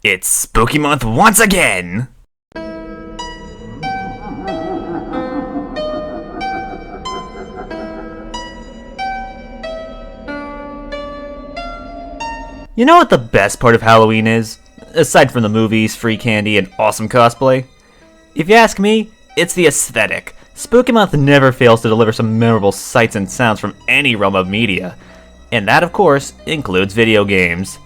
It's Spooky Month once again! You know what the best part of Halloween is? Aside from the movies, free candy, and awesome cosplay? If you ask me, it's the aesthetic. Spooky Month never fails to deliver some memorable sights and sounds from any realm of media. And that, of course, includes video games.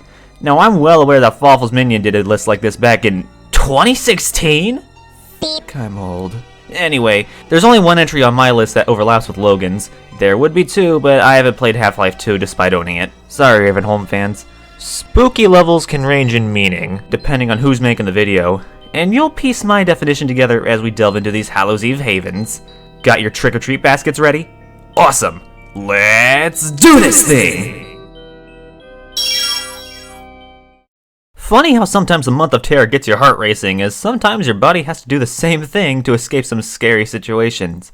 Now, I'm well aware that Fawful's Minion did a list like this back in 2016? Beep. I'm old. Anyway, there's only one entry on my list that overlaps with Logan's. There would be two, but I haven't played Half-Life 2 despite owning it. Sorry, Ravenholm fans. Spooky levels can range in meaning, depending on who's making the video, and you'll piece my definition together as we delve into these Hallows Eve havens. Got your trick-or-treat baskets ready? Awesome! Let's do this thing! Funny how sometimes the month of terror gets your heart racing, as sometimes your body has to do the same thing to escape some scary situations.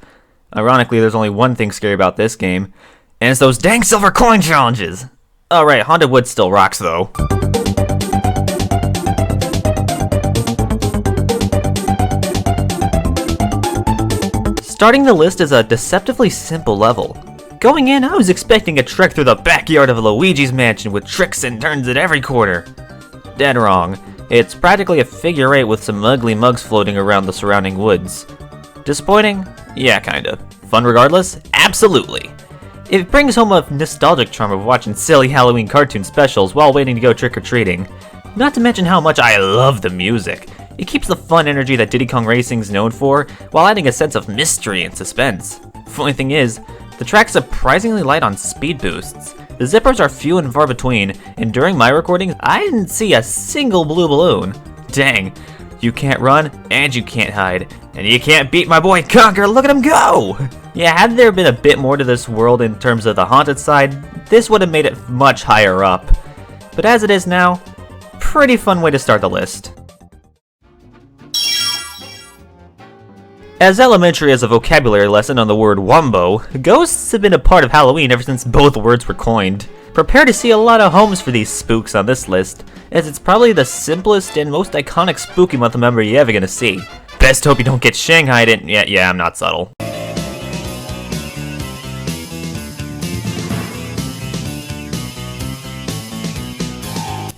Ironically, there's only one thing scary about this game, and it's those dang silver coin challenges! Alright, Haunted Woods still rocks though. Starting the list is a deceptively simple level. Going in, I was expecting a trek through the backyard of Luigi's mansion with tricks and turns at every corner. Dead wrong. It's practically a figure eight with some ugly mugs floating around the surrounding woods. Disappointing? Yeah, kinda. Fun regardless? Absolutely. It brings home a nostalgic charm of watching silly Halloween cartoon specials while waiting to go trick-or-treating. Not to mention how much I love the music. It keeps the fun energy that Diddy Kong Racing's known for, while adding a sense of mystery and suspense. Funny thing is, the track's surprisingly light on speed boosts. The zippers are few and far between, and during my recordings, I didn't see a single blue balloon. Dang, you can't run, and you can't hide, and you can't beat my boy Conker, look at him go! Yeah, had there been a bit more to this world in terms of the haunted side, this would have made it much higher up. But as it is now, pretty fun way to start the list. As elementary as a vocabulary lesson on the word wombo, ghosts have been a part of Halloween ever since both words were coined. Prepare to see a lot of homes for these spooks on this list, as it's probably the simplest and most iconic Spooky Month member you're ever gonna see. Best hope you don't get shanghaied and yeah, I'm not subtle.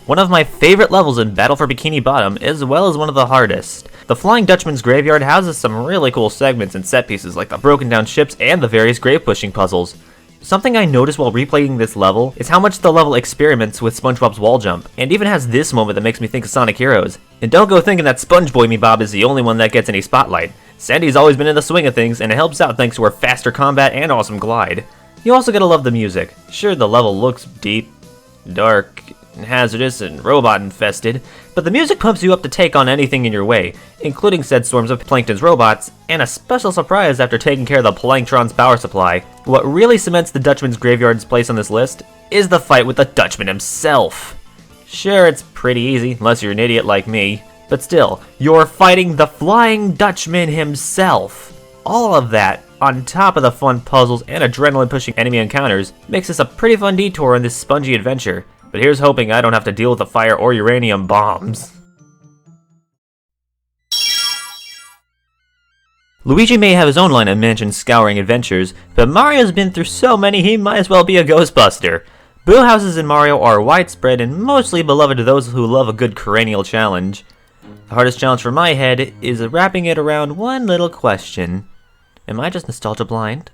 One of my favorite levels in Battle for Bikini Bottom, as well as one of the hardest. The Flying Dutchman's Graveyard houses some really cool segments and set pieces like the broken down ships and the various grave pushing puzzles. Something I noticed while replaying this level is how much the level experiments with SpongeBob's wall jump, and even has this moment that makes me think of Sonic Heroes. And don't go thinking that SpongeBoy Me Bob is the only one that gets any spotlight. Sandy's always been in the swing of things, and it helps out thanks to her faster combat and awesome glide. You also gotta love the music. Sure, the level looks deep, dark, hazardous, and robot infested, but the music pumps you up to take on anything in your way, including said swarms of Plankton's robots, and a special surprise after taking care of the Planktron's power supply. What really cements the Dutchman's Graveyard's place on this list is the fight with the Dutchman himself. Sure, it's pretty easy, unless you're an idiot like me, but still, you're fighting the Flying Dutchman himself. All of that, on top of the fun puzzles and adrenaline-pushing enemy encounters, makes this a pretty fun detour in this spongy adventure. But here's hoping I don't have to deal with the fire or uranium bombs. Luigi may have his own line of mansion scouring adventures, but Mario's been through so many he might as well be a Ghostbuster. Boo houses in Mario are widespread and mostly beloved to those who love a good cranial challenge. The hardest challenge for my head is wrapping it around one little question. Am I just nostalgia blind?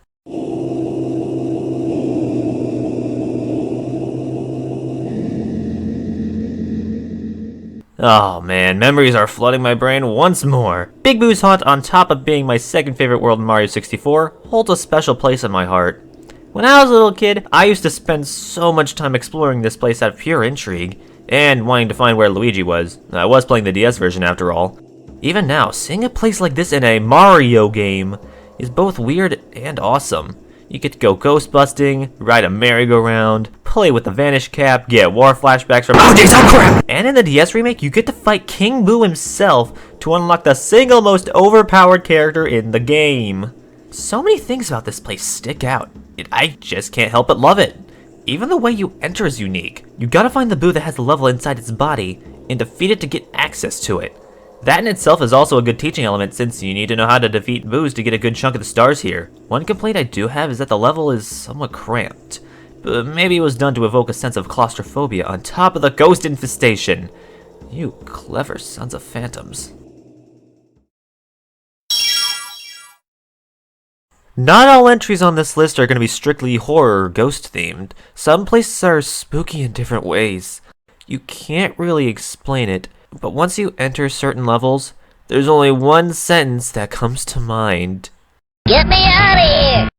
Oh man, memories are flooding my brain once more. Big Boo's Haunt, on top of being my second favorite world in Mario 64, holds a special place in my heart. When I was a little kid, I used to spend so much time exploring this place out of pure intrigue, and wanting to find where Luigi was. I was playing the DS version after all. Even now, seeing a place like this in a Mario game is both weird and awesome. You get to go ghost busting, ride a merry-go-round, play with the Vanish Cap, get war flashbacks from crap! And in the DS remake, you get to fight King Boo himself to unlock the single most overpowered character in the game. So many things about this place stick out. I just can't help but love it. Even the way you enter is unique. You gotta find the Boo that has the level inside its body, and defeat it to get access to it. That in itself is also a good teaching element, since you need to know how to defeat boos to get a good chunk of the stars here. One complaint I do have is that the level is somewhat cramped, but maybe it was done to evoke a sense of claustrophobia on top of the ghost infestation. You clever sons of phantoms. Not all entries on this list are going to be strictly horror or ghost themed. Some places are spooky in different ways. You can't really explain it, but once you enter certain levels, there's only one sentence that comes to mind. Get me out of here!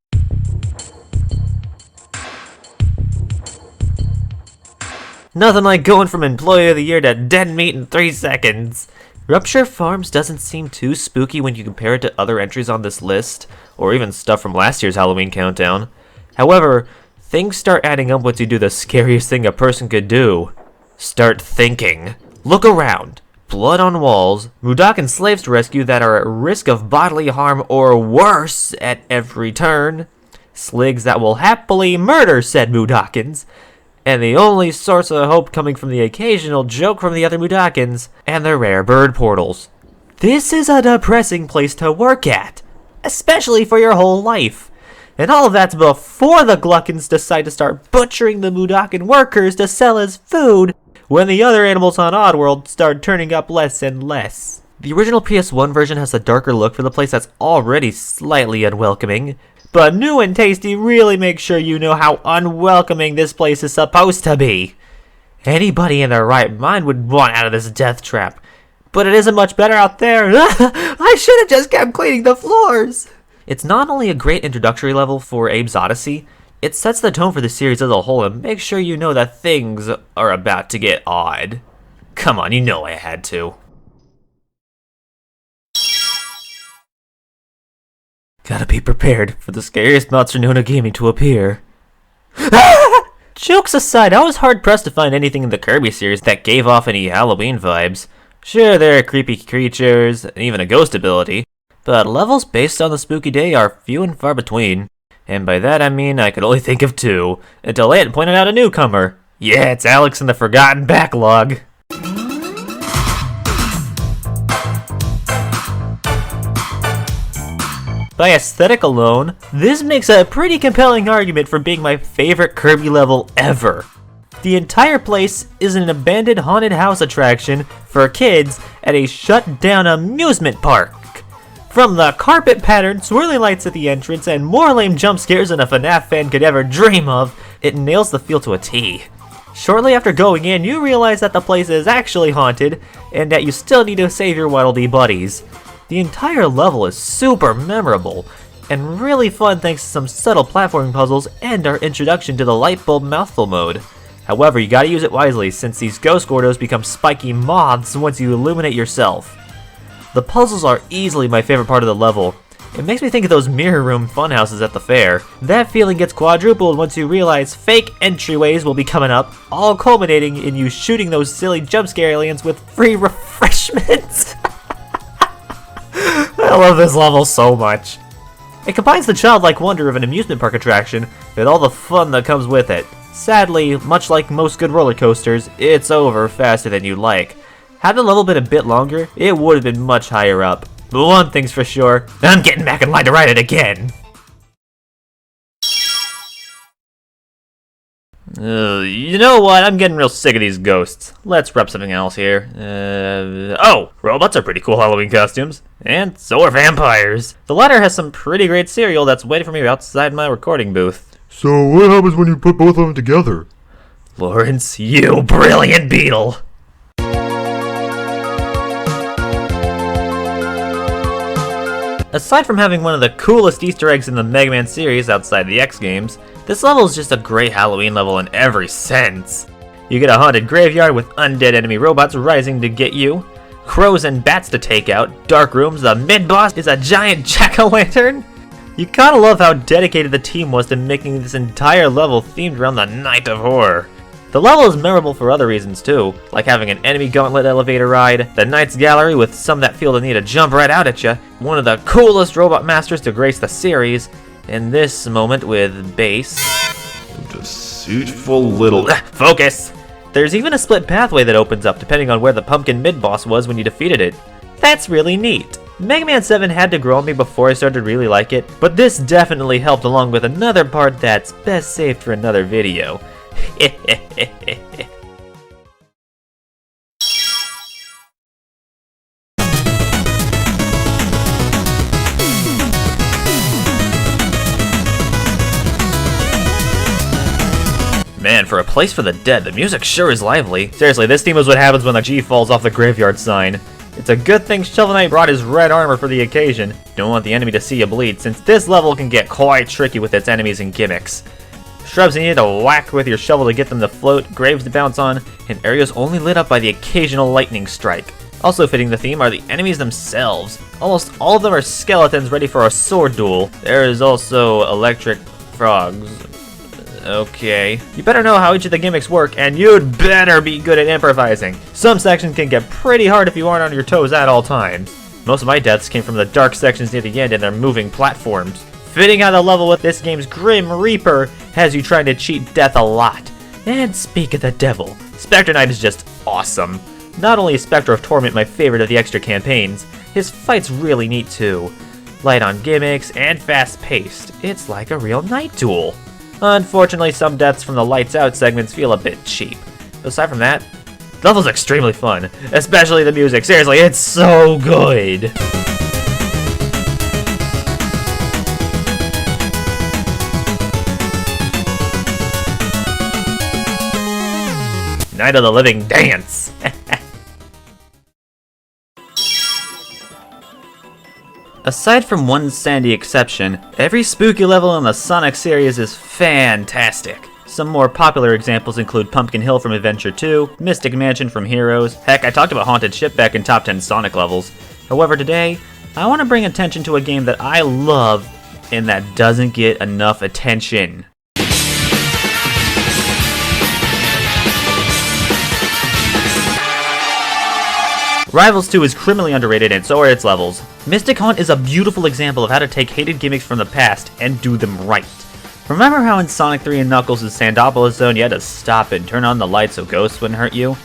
Nothing like going from Employee of the Year to dead meat in 3 seconds. Rupture Farms doesn't seem too spooky when you compare it to other entries on this list, or even stuff from last year's Halloween countdown. However, things start adding up once you do the scariest thing a person could do. Start thinking. Look around. Blood on walls, Mudakin slaves to rescue that are at risk of bodily harm or worse at every turn, sligs that will happily murder said Mudakins, and the only source of hope coming from the occasional joke from the other Mudakins and their rare bird portals. This is a depressing place to work at, especially for your whole life. And all of that's before the Gluckins decide to start butchering the Mudakin workers to sell as food, when the other animals on Oddworld start turning up less and less. The original PS1 version has a darker look for the place that's already slightly unwelcoming, but new and tasty really makes sure you know how unwelcoming this place is supposed to be. Anybody in their right mind would want out of this death trap, but it isn't much better out there. I should have just kept cleaning the floors. It's not only a great introductory level for Abe's Odyssey, it sets the tone for the series as a whole and makes sure you know that things are about to get odd. Come on, you know I had to. Gotta be prepared for the scariest monster known to gaming to appear. Jokes aside, I was hard-pressed to find anything in the Kirby series that gave off any Halloween vibes. Sure, there are creepy creatures, and even a ghost ability, but levels based on the spooky day are few and far between. And by that I mean I could only think of 2, until Ant pointed out a newcomer. Yeah, it's Alex in the Forgotten Backlog. By aesthetic alone, this makes a pretty compelling argument for being my favorite Kirby level ever. The entire place is an abandoned haunted house attraction for kids at a shut-down amusement park. From the carpet pattern, swirling lights at the entrance, and more lame jump scares than a FNAF fan could ever dream of, it nails the feel to a T. Shortly after going in, you realize that the place is actually haunted, and that you still need to save your Waddle Dee buddies. The entire level is super memorable, and really fun thanks to some subtle platforming puzzles and our introduction to the Lightbulb Mouthful mode. However, you gotta use it wisely, since these ghost Gordos become spiky moths once you illuminate yourself. The puzzles are easily my favorite part of the level. It makes me think of those mirror room funhouses at the fair. That feeling gets quadrupled once you realize fake entryways will be coming up, all culminating in you shooting those silly jumpscare aliens with free refreshments. I love this level so much. It combines the childlike wonder of an amusement park attraction with all the fun that comes with it. Sadly, much like most good roller coasters, it's over faster than you'd like. Had the level been a bit longer, it would have been much higher up. But one thing's for sure, I'm getting back in line to ride it again! You know what? I'm getting real sick of these ghosts. Let's rep something else here. Oh! Robots are pretty cool Halloween costumes. And so are vampires. The latter has some pretty great cereal that's waiting for me outside my recording booth. So what happens when you put both of them together? Lawrence, you brilliant beetle! Aside from having one of the coolest Easter eggs in the Mega Man series outside the X games, this level is just a great Halloween level in every sense. You get a haunted graveyard with undead enemy robots rising to get you, crows and bats to take out, dark rooms, the mid-boss is a giant jack-o'-lantern. You gotta love how dedicated the team was to making this entire level themed around the Night of Horror. The level is memorable for other reasons too, like having an enemy gauntlet elevator ride, the Knights Gallery with some that feel the need to jump right out at you, one of the coolest robot masters to grace the series, and this moment with Bass. Deceitful little... Focus! There's even a split pathway that opens up depending on where the pumpkin mid-boss was when you defeated it. That's really neat. Mega Man 7 had to grow on me before I started to really like it, but this definitely helped along with another part that's best saved for another video. Man, for a place for the dead, the music sure is lively. Seriously, this theme is what happens when the G falls off the graveyard sign. It's a good thing Shovel Knight brought his red armor for the occasion. Don't want the enemy to see you bleed, since this level can get quite tricky with its enemies and gimmicks. Shrubs you need to whack with your shovel to get them to float, graves to bounce on, and areas only lit up by the occasional lightning strike. Also fitting the theme are the enemies themselves. Almost all of them are skeletons ready for a sword duel. There is also electric frogs. Okay. You better know how each of the gimmicks work, and you'd better be good at improvising. Some sections can get pretty hard if you aren't on your toes at all times. Most of my deaths came from the dark sections near the end and their moving platforms. Fitting out the level with this game's Grim Reaper has you trying to cheat death a lot. And speak of the devil, Spectre Knight is just awesome. Not only is Spectre of Torment my favorite of the extra campaigns, his fight's really neat too. Light on gimmicks and fast paced. It's like a real night duel. Unfortunately, some deaths from the lights out segments feel a bit cheap. But aside from that, the level's extremely fun, especially the music. Seriously, it's so good! Night of the Living Dance! Aside from one sandy exception, every spooky level in the Sonic series is fantastic. Some more popular examples include Pumpkin Hill from Adventure 2, Mystic Mansion from Heroes, heck, I talked about Haunted Ship back in Top 10 Sonic levels. However, today, I want to bring attention to a game that I love and that doesn't get enough attention. Rivals 2 is criminally underrated, and so are its levels. Mystic Haunt is a beautiful example of how to take hated gimmicks from the past and do them right. Remember how in Sonic 3 and Knuckles' Sandopolis Zone you had to stop and turn on the light so ghosts wouldn't hurt you?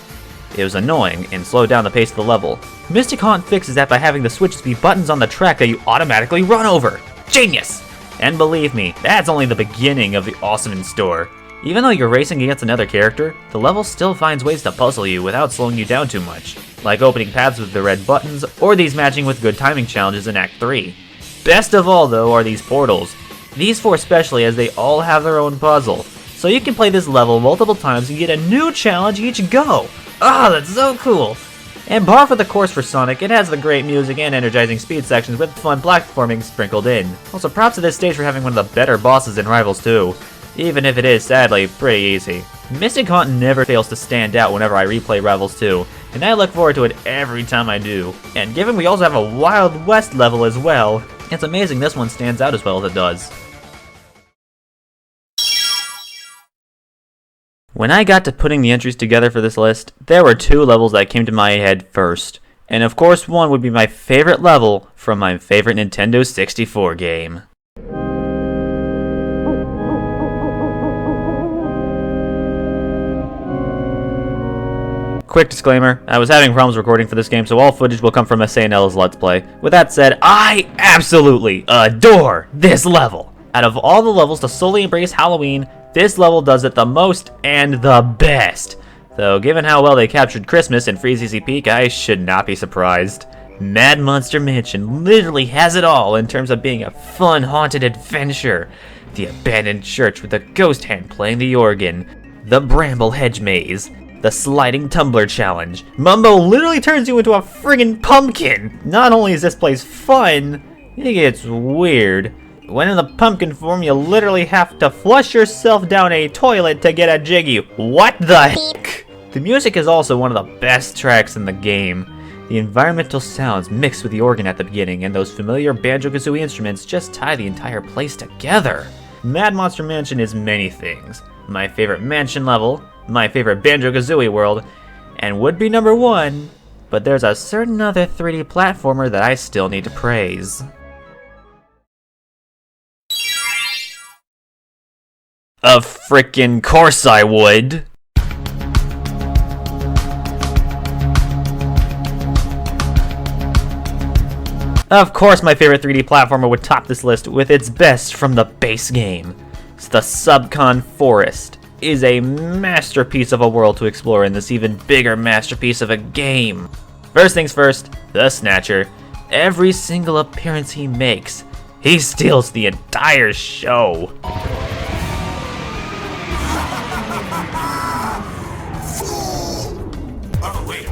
It was annoying and slowed down the pace of the level. Mystic Haunt fixes that by having the switches be buttons on the track that you automatically run over. Genius! And believe me, that's only the beginning of the awesome in store. Even though you're racing against another character, the level still finds ways to puzzle you without slowing you down too much, like opening paths with the red buttons, or these matching with good timing challenges in Act 3. Best of all though are these portals. These four especially, as they all have their own puzzle, so you can play this level multiple times and get a new challenge each go! Ah, that's so cool! And par for the course for Sonic, it has the great music and energizing speed sections with fun platforming sprinkled in. Also props to this stage for having one of the better bosses in Rivals 2. Even if it is, sadly, pretty easy. Mystic Haunt never fails to stand out whenever I replay Rivals 2, and I look forward to it every time I do. And given we also have a Wild West level as well, it's amazing this one stands out as well as it does. When I got to putting the entries together for this list, there were two levels that came to my head first. And of course one would be my favorite level from my favorite Nintendo 64 game. Quick disclaimer, I was having problems recording for this game, so all footage will come from SANL's Let's Play. With that said, I absolutely adore this level! Out of all the levels to solely embrace Halloween, this level does it the most and the best. Though given how well they captured Christmas in Freeze Easy Peak, I should not be surprised. Mad Monster Mansion literally has it all in terms of being a fun haunted adventure. The abandoned church with a ghost hand playing the organ, the Bramble Hedge Maze, the sliding tumbler challenge. Mumbo literally turns you into a friggin' pumpkin! Not only is this place fun, it gets weird. When in the pumpkin form, you literally have to flush yourself down a toilet to get a jiggy. What the heck? The music is also one of the best tracks in the game. The environmental sounds mixed with the organ at the beginning and those familiar Banjo-Kazooie instruments just tie the entire place together. Mad Monster Mansion is many things. My favorite mansion level, my favorite Banjo-Kazooie world, and would be number one, but there's a certain other 3D platformer that I still need to praise. Of frickin' course I would! Of course, my favorite 3D platformer would top this list with its best from the base game. The Subcon Forest is a masterpiece of a world to explore in this even bigger masterpiece of a game. First things first, the Snatcher. Every single appearance he makes, he steals the entire show. Oh, wait,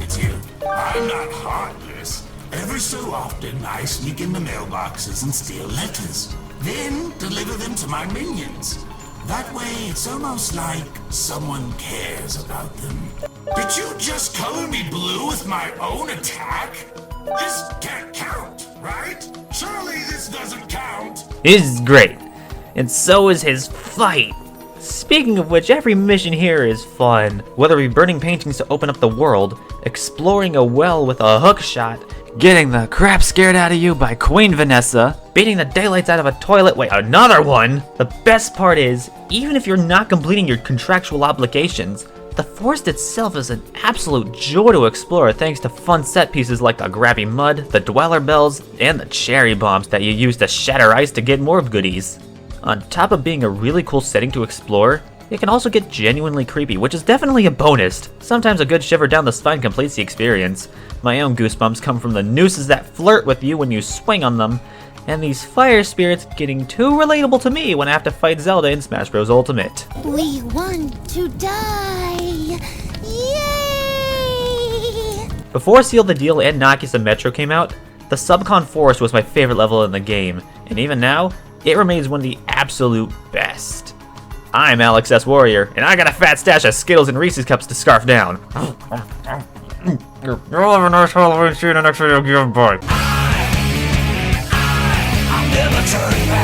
it's you. I'm not heartless. Every so often, I sneak into mailboxes and steal letters, then deliver them to my minions. That way, it's almost like someone cares about them. Did you just color me blue with my own attack? This can't count, right? Surely this doesn't count. He's great, and so is his fight. Speaking of which, every mission here is fun. Whether it be burning paintings to open up the world, exploring a well with a hook shot, getting the crap scared out of you by Queen Vanessa, beating the daylights out of a toilet, wait, another one! The best part is, even if you're not completing your contractual obligations, the forest itself is an absolute joy to explore thanks to fun set pieces like the grabby mud, the dweller bells, and the cherry bombs that you use to shatter ice to get more goodies. On top of being a really cool setting to explore, it can also get genuinely creepy, which is definitely a bonus. Sometimes a good shiver down the spine completes the experience. My own goosebumps come from the nooses that flirt with you when you swing on them, and these fire spirits getting too relatable to me when I have to fight Zelda in Smash Bros. Ultimate. We want to die! Yay! Before Seal the Deal and Naki's Metro came out, the Subcon Forest was my favorite level in the game, and even now, it remains one of the absolute best. I'm Alex S. Warrior, and I got a fat stash of Skittles and Reese's Cups to scarf down. You'll have a nice Halloween. See you in the next video. Give bye. I'll never turn back.